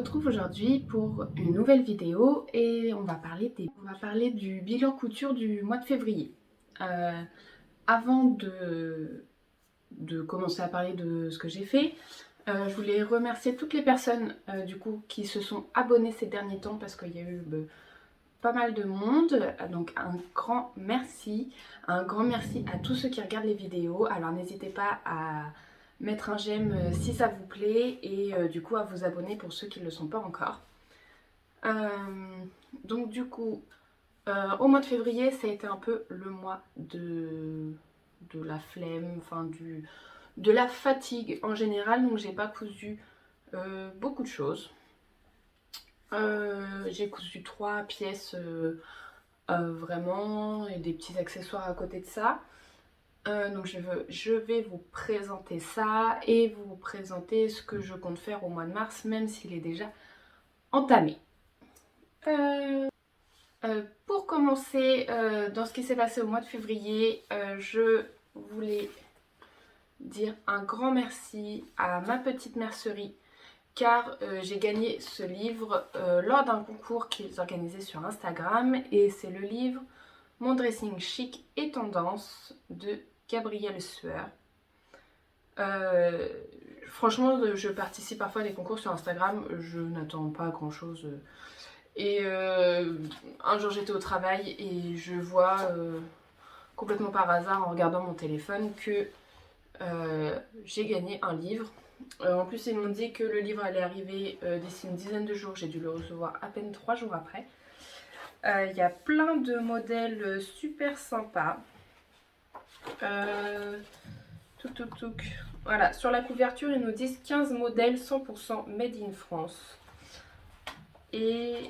retrouve aujourd'hui pour une nouvelle vidéo et on va parler du bilan couture du mois de février. Avant de commencer à parler de ce que j'ai fait, je voulais remercier toutes les personnes du coup qui se sont abonnées ces derniers temps parce qu'il y a eu pas mal de monde, donc un grand merci à tous ceux qui regardent les vidéos. Alors n'hésitez pas à mettre un j'aime si ça vous plaît et du coup à vous abonner pour ceux qui ne le sont pas encore. Donc du coup au mois de février ça a été un peu le mois de la flemme, enfin de la fatigue en général, donc j'ai pas cousu beaucoup de choses. J'ai cousu 3 pièces vraiment et des petits accessoires à côté de ça. Donc je vais vous présenter ça et vous présenter ce que je compte faire au mois de mars, même s'il est déjà entamé. Pour commencer, dans ce qui s'est passé au mois de février, je voulais dire un grand merci à ma petite mercerie car j'ai gagné ce livre lors d'un concours qu'ils organisaient sur Instagram et c'est le livre Mon dressing chic et tendance de Gabrielle Sueur. Franchement, je participe parfois à des concours sur Instagram, je n'attends pas grand chose. Et un jour j'étais au travail et je vois complètement par hasard en regardant mon téléphone que j'ai gagné un livre. En plus ils m'ont dit que le livre allait arriver d'ici une dizaine de jours, j'ai dû le recevoir à peine 3 jours après. Il y a plein de modèles super sympas. Voilà, sur la couverture ils nous disent 15 modèles 100% made in France. Et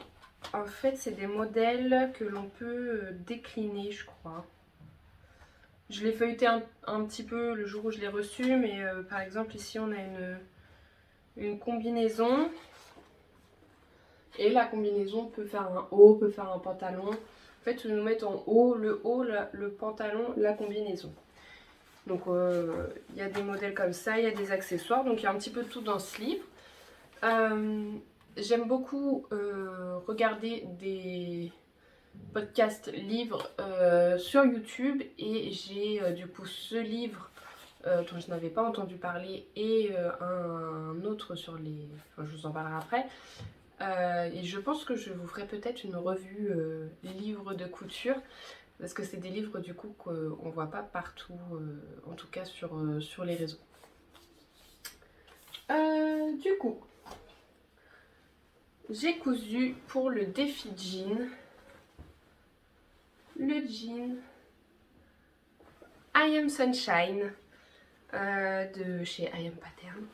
en fait c'est des modèles que l'on peut décliner, je crois. Je l'ai feuilleté un petit peu le jour où je l'ai reçu, mais par exemple ici on a une combinaison. Et la combinaison peut faire un haut, peut faire un pantalon. En fait, ils nous mettent en haut, le pantalon, la combinaison. Donc il y a des modèles comme ça, il y a des accessoires, donc il y a un petit peu de tout dans ce livre. J'aime beaucoup regarder des podcasts livres sur YouTube et j'ai du coup ce livre dont je n'avais pas entendu parler et un autre sur les... Enfin, je vous en parlerai après. Et je pense que je vous ferai peut-être une revue livres de couture parce que c'est des livres du coup qu'on ne voit pas partout, en tout cas sur les réseaux. Du coup, j'ai cousu pour le défi jean, le jean I Am Sunshine de chez I Am Pattern.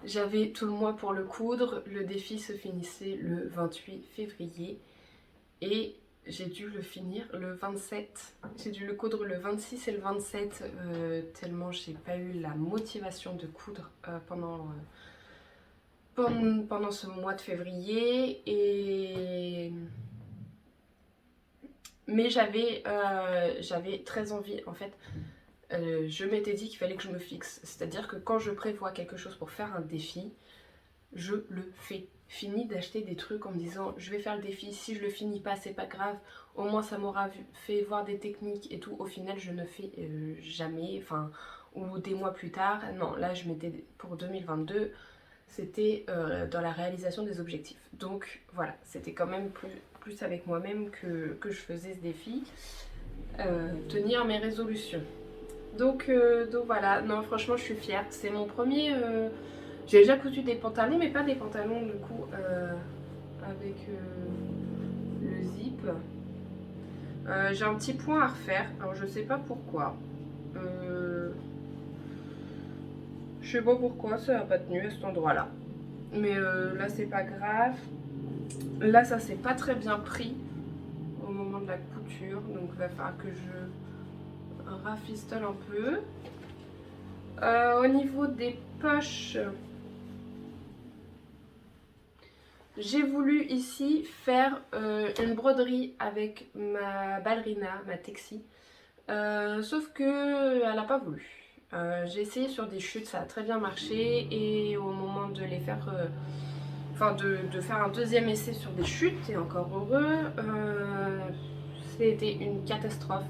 J'avais tout le mois pour le coudre, le défi se finissait le 28 février et j'ai dû le finir le 27. J'ai dû le coudre le 26 et le 27 tellement j'ai pas eu la motivation de coudre pendant ce mois de février. Mais j'avais très envie en fait. Je m'étais dit qu'il fallait que je me fixe. C'est-à-dire que quand je prévois quelque chose pour faire un défi, je le fais. Fini d'acheter des trucs en me disant je vais faire le défi, si je le finis pas c'est pas grave, au moins ça m'aura fait voir des techniques et tout. Au final je ne fais jamais, enfin, ou des mois plus tard. Non, là je m'étais, pour 2022, c'était dans la réalisation des objectifs. Donc voilà, c'était quand même plus avec moi-même que je faisais ce défi. Tenir mes résolutions. Donc voilà, non franchement je suis fière. C'est mon premier... J'ai déjà cousu des pantalons, mais pas des pantalons du coup avec le zip. J'ai un petit point à refaire, alors je sais pas pourquoi. Je sais pas pourquoi, ça n'a pas tenu à cet endroit-là. Mais là c'est pas grave. Là ça s'est pas très bien pris au moment de la couture, donc il va falloir que je rafistole un peu. Au niveau des poches, j'ai voulu ici faire une broderie avec ma ballerina, ma Texi. Sauf que elle n'a pas voulu. J'ai essayé sur des chutes, ça a très bien marché et au moment de les faire, de faire un deuxième essai sur des chutes, et encore heureux, c'était une catastrophe.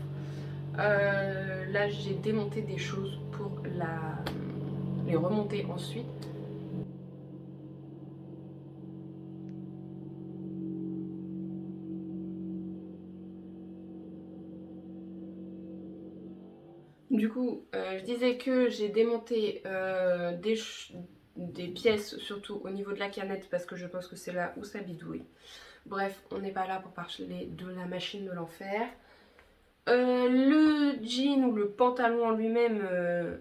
Là j'ai démonté des choses pour les remonter ensuite. Du coup, je disais que j'ai démonté des pièces, surtout au niveau de la canette, parce que je pense que c'est là où ça bidouille. Bref, on n'est pas là pour parler de la machine de l'enfer. Le jean ou le pantalon en lui-même,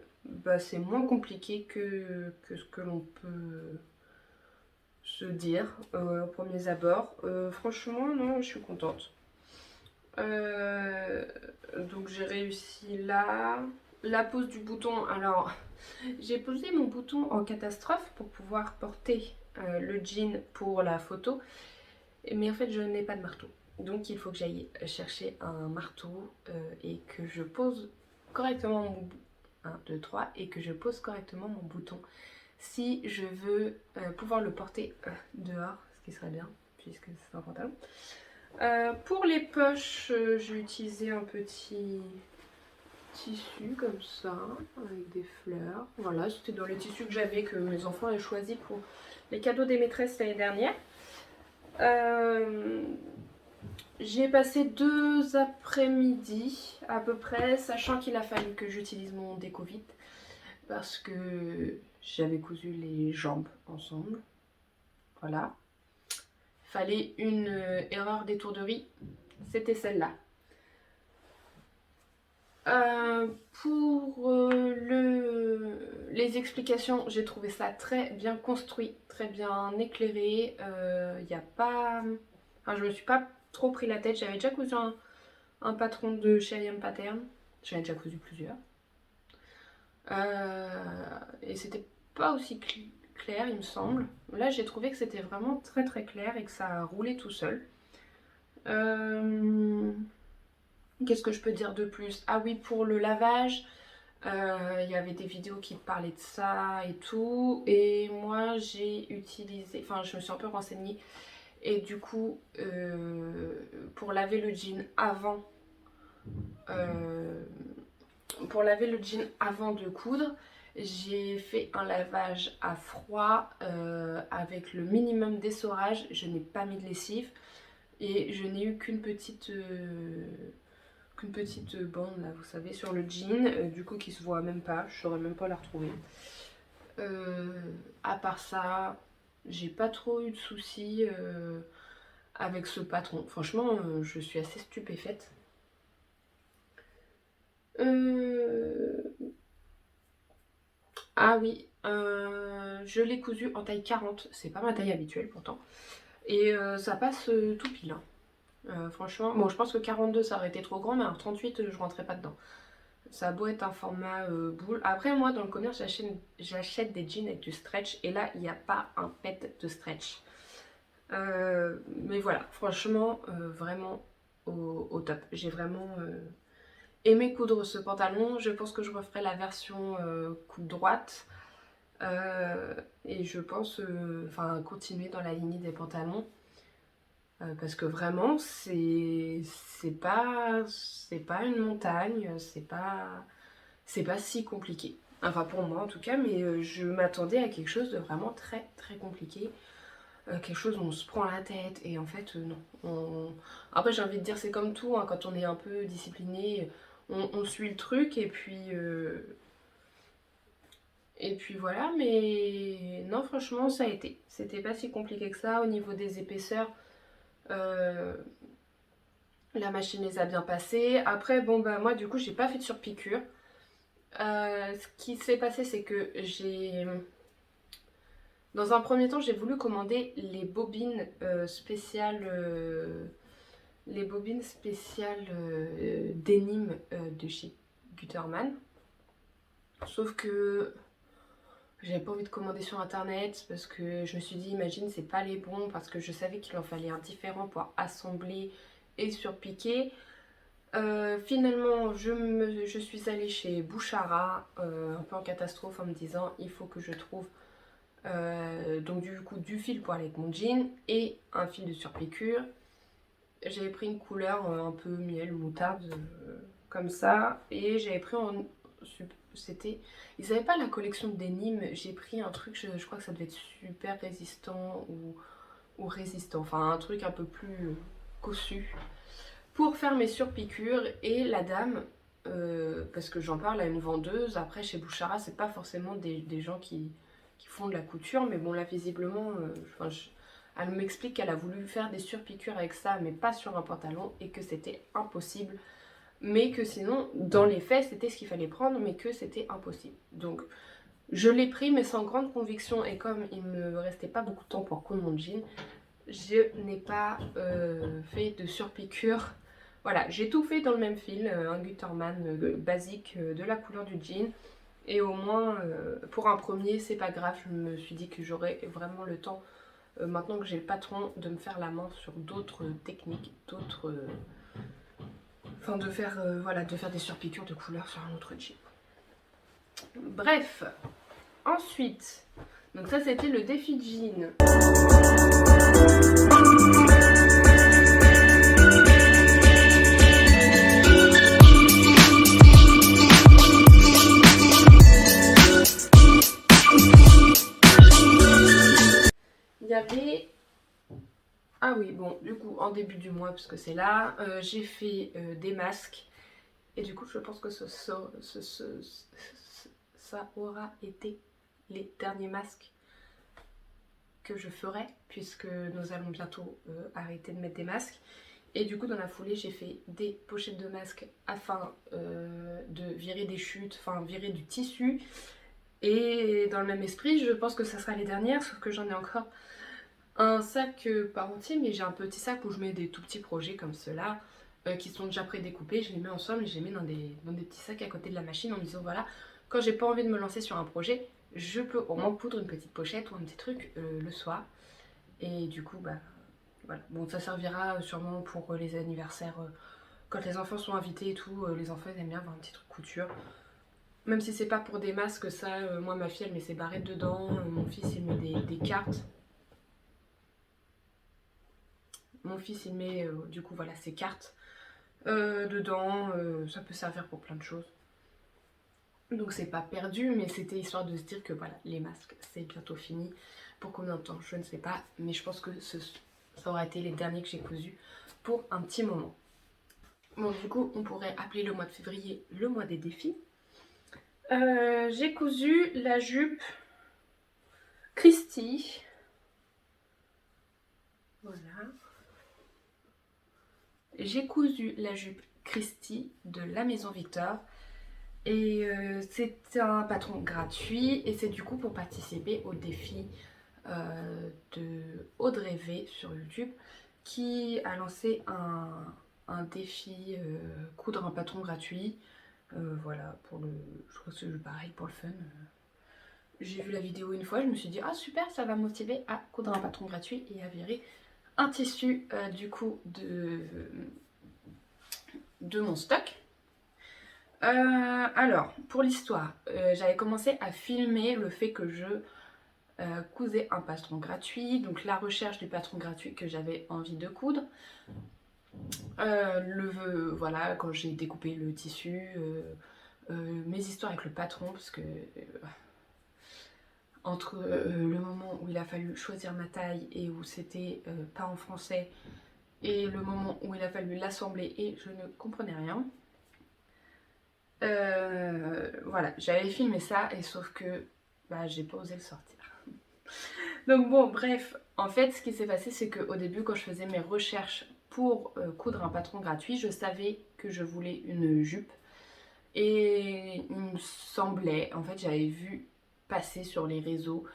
c'est moins compliqué que ce que l'on peut se dire au premier abord. Franchement, non, je suis contente. Donc j'ai réussi là. La pose du bouton, alors j'ai posé mon bouton en catastrophe pour pouvoir porter le jean pour la photo, mais en fait je n'ai pas de marteau. Donc il faut que j'aille chercher un marteau et que je pose correctement mon 1, 2, 3 et que je pose correctement mon bouton si je veux pouvoir le porter dehors, ce qui serait bien puisque c'est un pantalon. Pour les poches, j'ai utilisé un petit tissu comme ça, avec des fleurs. Voilà, c'était dans les tissus que j'avais, que mes enfants avaient choisi pour les cadeaux des maîtresses l'année dernière. J'ai passé 2 après-midi à peu près, sachant qu'il a fallu que j'utilise mon déco-vite parce que j'avais cousu les jambes ensemble. Voilà. Fallait une erreur d'étourderie, c'était celle-là. Pour les explications, j'ai trouvé ça très bien construit, très bien éclairé. Il n'y a pas... Enfin, je me suis pas trop pris la tête. J'avais déjà cousu un patron de chez I.M. Pattern. J'en ai déjà cousu plusieurs. Et c'était pas aussi clair, il me semble. Là, j'ai trouvé que c'était vraiment très très clair et que ça roulait tout seul. Qu'est-ce que je peux dire de plus? Ah oui, pour le lavage, il y avait des vidéos qui parlaient de ça et tout. Et moi, j'ai utilisé... Enfin, je me suis un peu renseignée. Et du coup, pour laver le jean avant... de coudre, j'ai fait un lavage à froid avec le minimum d'essorage. Je n'ai pas mis de lessive. Et je n'ai eu qu'une petite bande là, vous savez, sur le jean, du coup qui se voit même pas, je saurais même pas la retrouver. À part ça, j'ai pas trop eu de soucis avec ce patron. Franchement, je suis assez stupéfaite. Ah oui, je l'ai cousu en taille 40, c'est pas ma taille habituelle pourtant. Et ça passe tout pile. Hein. Franchement, bon, je pense que 42 ça aurait été trop grand, mais un 38 je rentrais pas dedans. Ça a beau être un format boule. Après, moi, dans le commerce, j'achète des jeans avec du stretch. Et là, il n'y a pas un pet de stretch. Mais voilà, franchement, vraiment au top. J'ai vraiment aimé coudre ce pantalon. Je pense que je referai la version coupe droite. Et je pense continuer dans la lignée des pantalons. Parce que vraiment, c'est pas une montagne. C'est pas si compliqué. Enfin pour moi en tout cas, mais je m'attendais à quelque chose de vraiment très très compliqué. Quelque chose où on se prend la tête et en fait non. Après j'ai envie de dire c'est comme tout, hein, quand on est un peu discipliné, on suit le truc et puis voilà, mais non franchement ça a été. C'était pas si compliqué que ça au niveau des épaisseurs. La machine les a bien passées. Après bon bah moi du coup j'ai pas fait de surpiqûre. Ce qui s'est passé, c'est que dans un premier temps, j'ai voulu commander les bobines spéciales, denim de chez Gutterman. Sauf que j'avais pas envie de commander sur internet parce que je me suis dit, imagine, c'est pas les bons, parce que je savais qu'il en fallait un différent pour assembler et surpiquer. Finalement, je suis allée chez Bouchara, un peu en catastrophe, en me disant il faut que je trouve donc du coup du fil pour aller avec mon jean et un fil de surpiqûre. J'avais pris une couleur un peu miel moutarde comme ça, et j'avais pris en c'était, ils n'avaient pas la collection de Denim, j'ai pris un truc, je crois que ça devait être super résistant ou résistant, enfin un truc un peu plus cossu pour faire mes surpiqûres. Et la dame, parce que j'en parle à une vendeuse, après chez Bouchara c'est pas forcément des gens qui font de la couture, mais bon là visiblement, elle m'explique qu'elle a voulu faire des surpiqûres avec ça, mais pas sur un pantalon, et que c'était impossible, mais que sinon dans les faits c'était ce qu'il fallait prendre, mais que c'était impossible. Donc je l'ai pris, mais sans grande conviction, et comme il me restait pas beaucoup de temps pour coudre mon jean, je n'ai pas fait de surpiqûre. Voilà, j'ai tout fait dans le même fil, un Gutterman basique de la couleur du jean. Et au moins, pour un premier, c'est pas grave. Je me suis dit que j'aurais vraiment le temps, maintenant que j'ai le patron, de me faire la main sur d'autres techniques, d'autres... Enfin, de faire, voilà, de faire des surpiqûres de couleur sur un autre jean. Bref, ensuite, donc ça c'était le défi jean. Il y avait... Ah oui, bon, du coup, en début du mois, parce que c'est là, j'ai fait des masques. Et du coup, je pense que ça aura été les derniers masques que je ferai, puisque nous allons bientôt arrêter de mettre des masques. Et du coup, dans la foulée, j'ai fait des pochettes de masques afin de virer des chutes, enfin virer du tissu. Et dans le même esprit, je pense que ça sera les dernières, sauf que j'en ai encore un sac par entier, mais j'ai un petit sac où je mets des tout petits projets comme ceux-là, qui sont déjà prédécoupés. Je les mets ensemble et je les mets dans des petits sacs à côté de la machine, en me disant voilà, quand j'ai pas envie de me lancer sur un projet, je peux au moins poudre une petite pochette ou un petit truc le soir. Et du coup, bah voilà. Bon, ça servira sûrement pour les anniversaires, quand les enfants sont invités et tout. Les enfants ils aiment bien avoir un petit truc couture. Même si c'est pas pour des masques, ça, moi ma fille elle met ses barrettes dedans, mon fils il met des cartes. Mon fils il met du coup voilà ses cartes dedans, ça peut servir pour plein de choses. Donc c'est pas perdu, mais c'était histoire de se dire que voilà, les masques c'est bientôt fini. Pour combien de temps, je ne sais pas, mais je pense que ça aura été les derniers que j'ai cousus pour un petit moment. Bon, du coup on pourrait appeler le mois de février le mois des défis. J'ai cousu la jupe Christie. Voilà. J'ai cousu la jupe Christie de la Maison Victor. Et c'est un patron gratuit. Et c'est du coup pour participer au défi de Audrey V sur YouTube, qui a lancé un défi coudre un patron gratuit. Voilà, pour le... je crois que c'est pareil pour le fun. J'ai vu la vidéo une fois, je me suis dit ah super, ça va me motiver à coudre un patron gratuit et à virer un tissu du coup de mon stock. Alors pour l'histoire, j'avais commencé à filmer le fait que je cousais un patron gratuit, donc la recherche du patron gratuit que j'avais envie de coudre. Voilà, quand j'ai découpé le tissu, mes histoires avec le patron, parce que entre le moment où il a fallu choisir ma taille et où c'était pas en français, et le moment où il a fallu l'assembler et je ne comprenais rien. Voilà, j'avais filmé ça, et sauf que bah, j'ai pas osé le sortir. Donc bon, bref, en fait ce qui s'est passé c'est qu'au début quand je faisais mes recherches pour coudre un patron gratuit, je savais que je voulais une jupe. Et il me semblait, en fait j'avais vu passer sur les réseaux,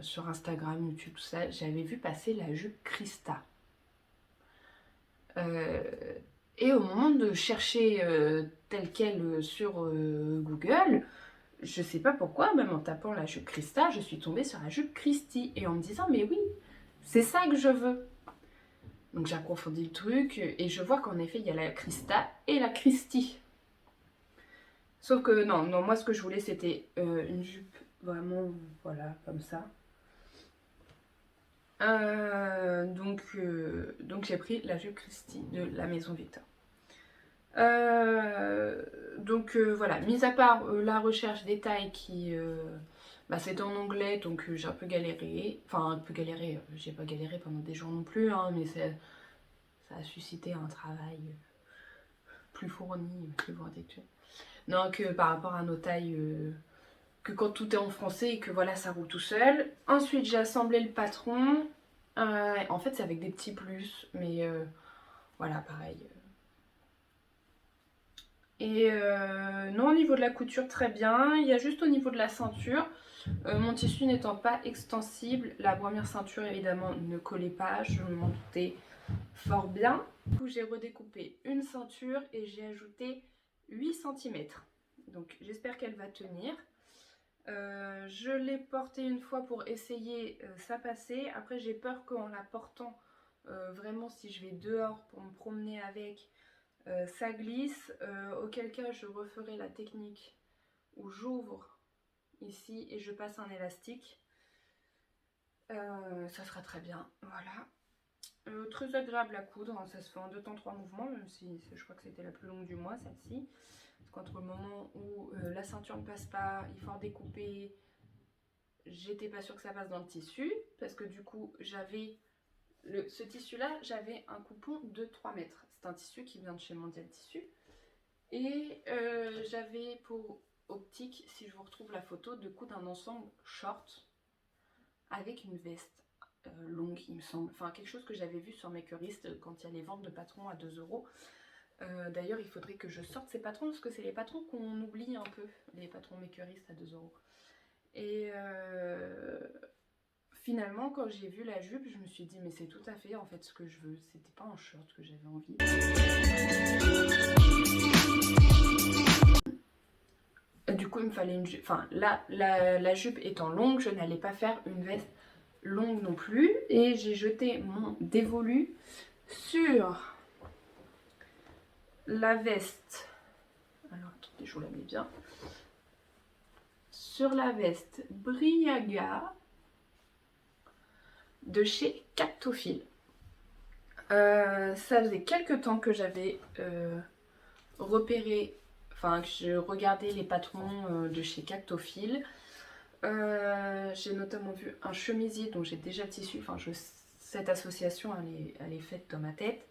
sur Instagram, YouTube, tout ça, j'avais vu passer la jupe Christa. Et au moment de chercher telle quelle sur Google, je sais pas pourquoi, même en tapant la jupe Christa, je suis tombée sur la jupe Christie. Et en me disant, mais oui, c'est ça que je veux. Donc j'approfondis le truc et je vois qu'en effet il y a la Christa et la Christie. Sauf que non, moi ce que je voulais c'était une jupe vraiment, voilà, comme ça. Donc j'ai pris la jupe Christie de la Maison Victor. Voilà, mis à part la recherche des tailles qui... c'est en anglais, donc j'ai un peu galéré. Enfin, un peu galéré, j'ai pas galéré pendant des jours non plus, hein, mais ça a suscité un travail plus fourni, plus intellectuel. Non, que par rapport à nos tailles, que quand tout est en français et que voilà, ça roule tout seul. Ensuite, j'ai assemblé le patron. En fait, c'est avec des petits plus, mais voilà, pareil. Et non, au niveau de la couture, très bien. Il y a juste au niveau de la ceinture, mon tissu n'étant pas extensible, la première ceinture évidemment ne collait pas, je m'en doutais fort bien. Du coup, j'ai redécoupé une ceinture et j'ai ajouté 8 cm. Donc j'espère qu'elle va tenir. Je l'ai portée une fois pour essayer, ça passait. Après, j'ai peur qu'en la portant, vraiment, si je vais dehors pour me promener avec, ça glisse. Auquel cas, je referai la technique où j'ouvre ici et je passe un élastique. Ça sera très bien. Voilà. Très agréable à coudre, hein, ça se fait en 2 temps 3 mouvements, même si je crois que c'était la plus longue du mois, celle-ci. Parce qu'entre le moment où la ceinture ne passe pas, il faut en découper, j'étais pas sûre que ça passe dans le tissu, parce que du coup, j'avais ce tissu-là, j'avais un coupon de 3 mètres. C'est un tissu qui vient de chez Mondial Tissu. Et j'avais pour optique, si je vous retrouve la photo, de coudre un ensemble short avec une veste. Longue il me semble, enfin quelque chose que j'avais vu sur Makerist quand il y a les ventes de patrons à 2 euros. D'ailleurs il faudrait que je sorte ces patrons parce que c'est les patrons qu'on oublie un peu, les patrons Makerist à 2 euros. Et finalement quand j'ai vu la jupe je me suis dit mais c'est tout à fait en fait ce que je veux, c'était pas un short que j'avais envie. Du coup il me fallait une jupe, enfin là la jupe étant longue je n'allais pas faire une veste longue non plus et j'ai jeté mon dévolu sur la veste. Alors attendez, je vous la mets bien. Sur la veste Briaga de chez Cactophile. Ça faisait quelques temps que j'avais repéré, enfin que je regardais les patrons de chez Cactophile. J'ai notamment vu un chemisier dont j'ai déjà le tissu, enfin cette association elle est faite dans ma tête.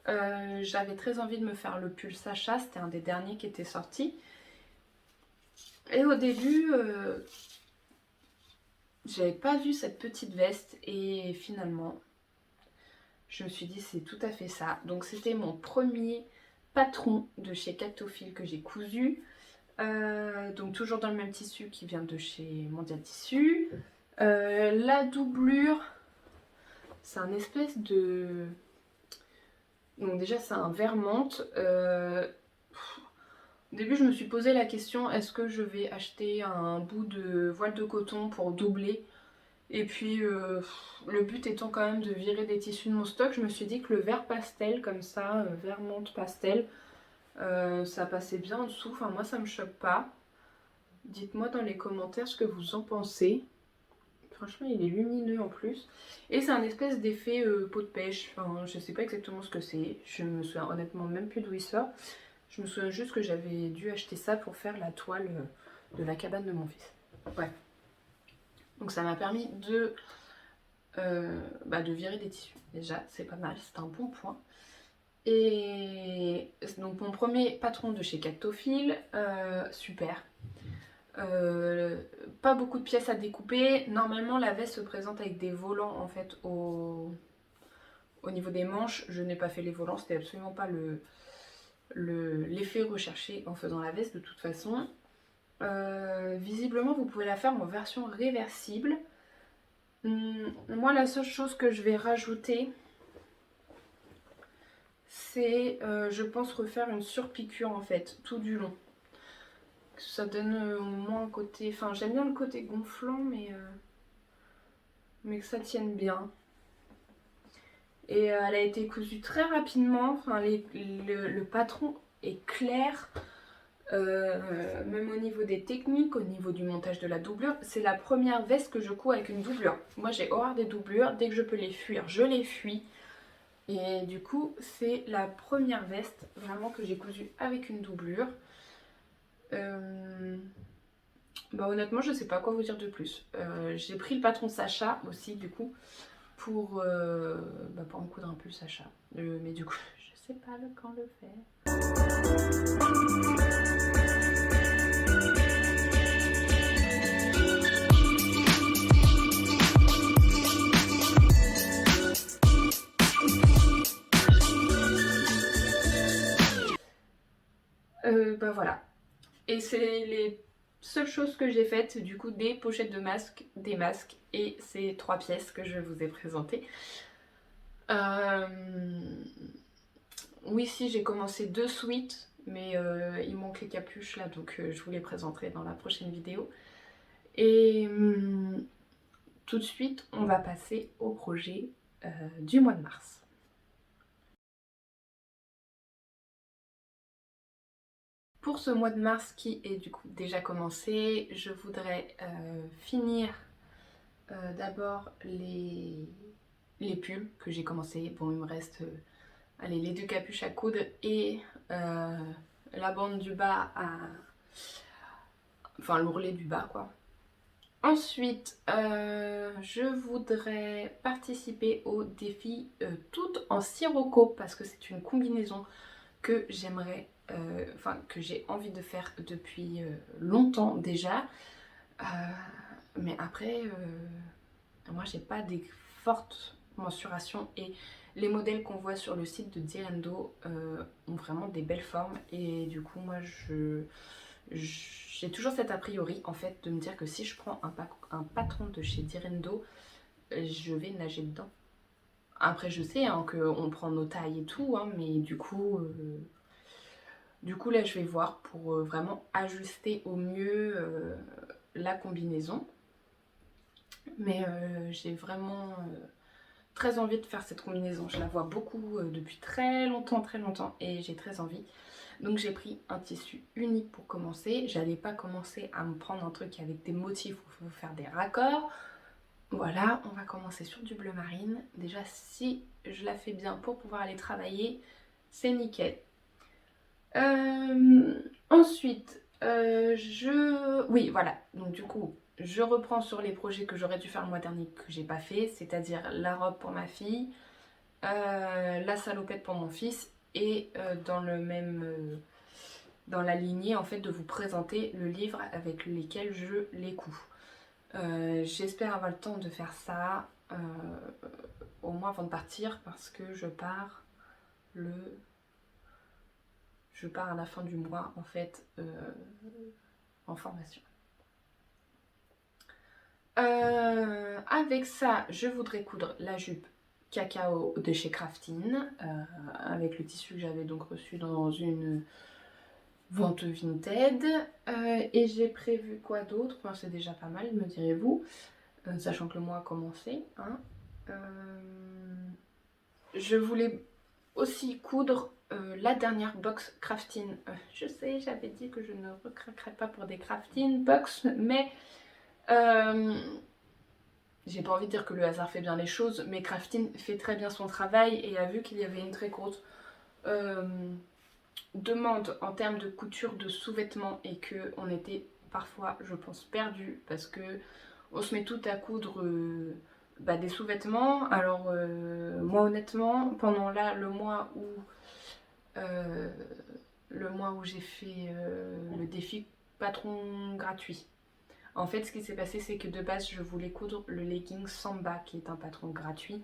J'avais très envie de me faire le pull Sacha, c'était un des derniers qui était sorti. Et au début, j'avais pas vu cette petite veste et finalement, je me suis dit c'est tout à fait ça. Donc c'était mon premier patron de chez Cactophile que j'ai cousu. Donc toujours dans le même tissu qui vient de chez Mondial Tissu. La doublure, c'est un espèce de... Donc déjà c'est un vert menthe. Au début je me suis posé la question est-ce que je vais acheter un bout de voile de coton pour doubler. Et puis le but étant quand même de virer des tissus de mon stock, je me suis dit que le vert pastel comme ça, vert menthe pastel, ça passait bien en dessous. Enfin moi ça me choque pas. Dites-moi dans les commentaires ce que vous en pensez. Franchement il est lumineux en plus. Et c'est un espèce d'effet peau de pêche. Enfin je sais pas exactement ce que c'est. Je me souviens honnêtement même plus d'où il sort. Je me souviens juste que j'avais dû acheter ça pour faire la toile de la cabane de mon fils. Ouais. Donc ça m'a permis de virer des tissus. Déjà, c'est pas mal, c'est un bon point. Et donc mon premier patron de chez Cactophile, super. Pas beaucoup de pièces à découper. Normalement, la veste se présente avec des volants en fait au niveau des manches. Je n'ai pas fait les volants, c'était absolument pas l'effet recherché en faisant la veste de toute façon. Visiblement, vous pouvez la faire en version réversible. Moi, la seule chose que je vais rajouter, c'est, je pense, refaire une surpiqûre en fait, tout du long. Ça donne au moins un côté... Enfin, j'aime bien le côté gonflant, mais que ça tienne bien. Et elle a été cousue très rapidement, enfin, le patron est clair. Même au niveau des techniques, au niveau du montage de la doublure, c'est la première veste que je couds avec une doublure. Moi j'ai horreur des doublures, dès que je peux les fuir, je les fuis. Et du coup, c'est la première veste vraiment que j'ai cousue avec une doublure. Bah honnêtement, je sais pas quoi vous dire de plus. J'ai pris le patron Sacha aussi du coup pour me coudre un peu le Sacha. Mais du coup, je sais pas quand le faire. Bah voilà. Et c'est les seules choses que j'ai faites, du coup des pochettes de masques, des masques et ces 3 pièces que je vous ai présentées. Oui, si, j'ai commencé 2 suites, mais il manque les capuches là, donc je vous les présenterai dans la prochaine vidéo. Et tout de suite, on va passer au projet du mois de mars. Pour ce mois de mars qui est du coup déjà commencé, je voudrais finir d'abord les pulls que j'ai commencé. Bon, il me reste allez, les 2 capuches à coudre et la bande du bas à... Enfin, l'ourlet du bas quoi. Ensuite, je voudrais participer au défi toutes en sirocco parce que c'est une combinaison que j'aimerais, que j'ai envie de faire depuis longtemps déjà. Mais après, moi j'ai pas des fortes mensurations et les modèles qu'on voit sur le site de Direndo ont vraiment des belles formes et du coup moi j'ai toujours cet a priori en fait de me dire que si je prends un patron de chez Direndo, je vais nager dedans. Après je sais hein, qu'on prend nos tailles et tout, hein, mais du coup là je vais voir pour vraiment ajuster au mieux la combinaison. Mais j'ai vraiment très envie de faire cette combinaison. Je la vois beaucoup depuis très longtemps et j'ai très envie. Donc j'ai pris un tissu unique pour commencer. J'allais pas commencer à me prendre un truc avec des motifs où il faut faire des raccords. Voilà, on va commencer sur du bleu marine. Déjà si je la fais bien pour pouvoir aller travailler, c'est nickel. Ensuite, oui voilà, donc du coup je reprends sur les projets que j'aurais dû faire le mois dernier que j'ai pas fait, c'est-à-dire la robe pour ma fille, la salopette pour mon fils et dans la lignée en fait de vous présenter le livre avec lequel je les couds. J'espère avoir le temps de faire ça au moins avant de partir parce que je pars à la fin du mois en fait en formation. Avec ça, je voudrais coudre la jupe cacao de chez Craftine avec le tissu que j'avais donc reçu dans une vente Vinted. Et j'ai prévu quoi d'autre? Enfin, c'est déjà pas mal, me direz-vous, sachant que le mois a commencé. Hein. Je voulais aussi coudre la dernière box Craftine. Je sais, j'avais dit que je ne recraquerais pas pour des Craftine box, mais j'ai pas envie de dire que le hasard fait bien les choses, mais Craftine fait très bien son travail et a vu qu'il y avait une très grosse demande en termes de couture de sous-vêtements et qu'on était parfois, je pense, perdu parce que on se met tout à coudre des sous-vêtements. Alors moi honnêtement, pendant là le mois où j'ai fait le défi patron gratuit. En fait, ce qui s'est passé, c'est que de base, je voulais coudre le legging Samba, qui est un patron gratuit.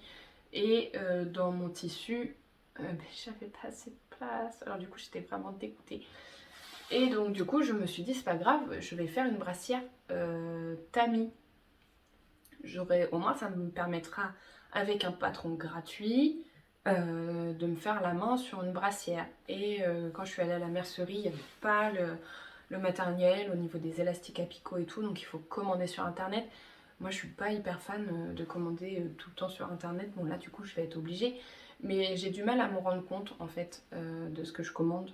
Et dans mon tissu, j'avais pas assez de place. Alors du coup, j'étais vraiment dégoûtée. Et donc du coup, je me suis dit, c'est pas grave, je vais faire une brassière tamis. Au moins, ça me permettra, avec un patron gratuit, de me faire la main sur une brassière. Et quand je suis allée à la mercerie, il n'y avait pas le matériel au niveau des élastiques à picot et tout, donc il faut commander sur internet. Moi je suis pas hyper fan de commander tout le temps sur internet. Bon là du coup je vais être obligée. Mais j'ai du mal à me rendre compte en fait de ce que je commande.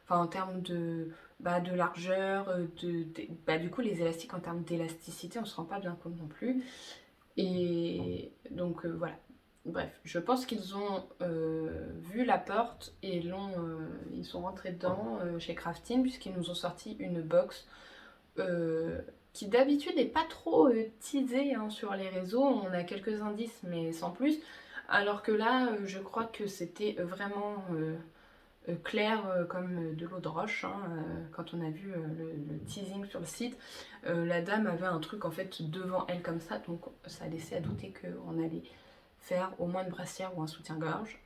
Enfin en termes de largeur, du coup les élastiques en termes d'élasticité on se rend pas bien compte non plus. Et donc voilà. Bref, je pense qu'ils ont vu la porte et ils sont rentrés dedans chez Craftin puisqu'ils nous ont sorti une box qui d'habitude n'est pas trop teasée hein, sur les réseaux. On a quelques indices mais sans plus. Alors que là, je crois que c'était vraiment clair comme de l'eau de roche. Hein, quand on a vu le teasing sur le site, la dame avait un truc en fait devant elle comme ça, donc ça laissait à douter qu'on allait faire au moins une brassière ou un soutien-gorge.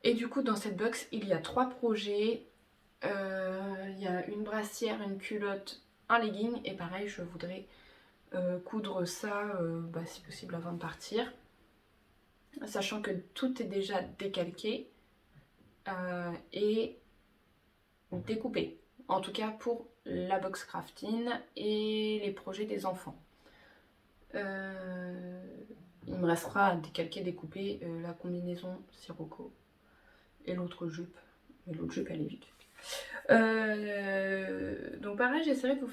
Et du coup, dans cette box, il y a 3 projets. Il y a une brassière, une culotte, un legging. Et pareil, je voudrais coudre ça, si possible, avant de partir. Sachant que tout est déjà décalqué et découpé. En tout cas pour la box crafting et les projets des enfants. Il me restera à décalquer, découper la combinaison Sirocco et l'autre jupe. Mais l'autre jupe elle est vite. Donc pareil, j'essaierai de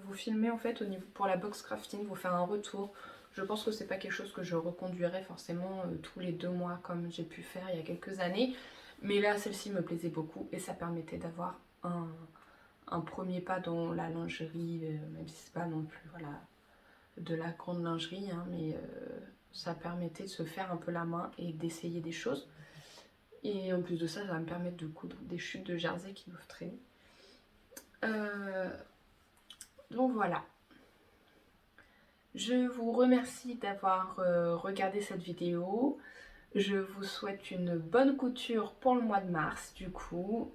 vous filmer en fait au niveau pour la box crafting, vous faire un retour. Je pense que c'est pas quelque chose que je reconduirai forcément tous les 2 mois comme j'ai pu faire il y a quelques années. Mais là, celle-ci me plaisait beaucoup et ça permettait d'avoir un premier pas dans la lingerie, même si c'est pas non plus voilà, de la grande lingerie, hein, mais ça permettait de se faire un peu la main et d'essayer des choses. Et en plus de ça, ça va me permettre de coudre des chutes de jersey qui doivent traîner. Donc voilà. Je vous remercie d'avoir regardé cette vidéo. Je vous souhaite une bonne couture pour le mois de mars du coup.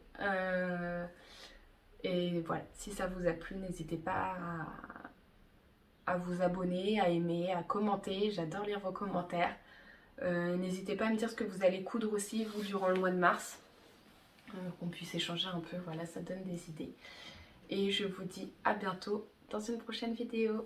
Et voilà, si ça vous a plu, n'hésitez pas à vous abonner, à aimer, à commenter. J'adore lire vos commentaires. N'hésitez pas à me dire ce que vous allez coudre aussi, vous, durant le mois de mars. Qu'on puisse échanger un peu, voilà, ça donne des idées. Et je vous dis à bientôt dans une prochaine vidéo.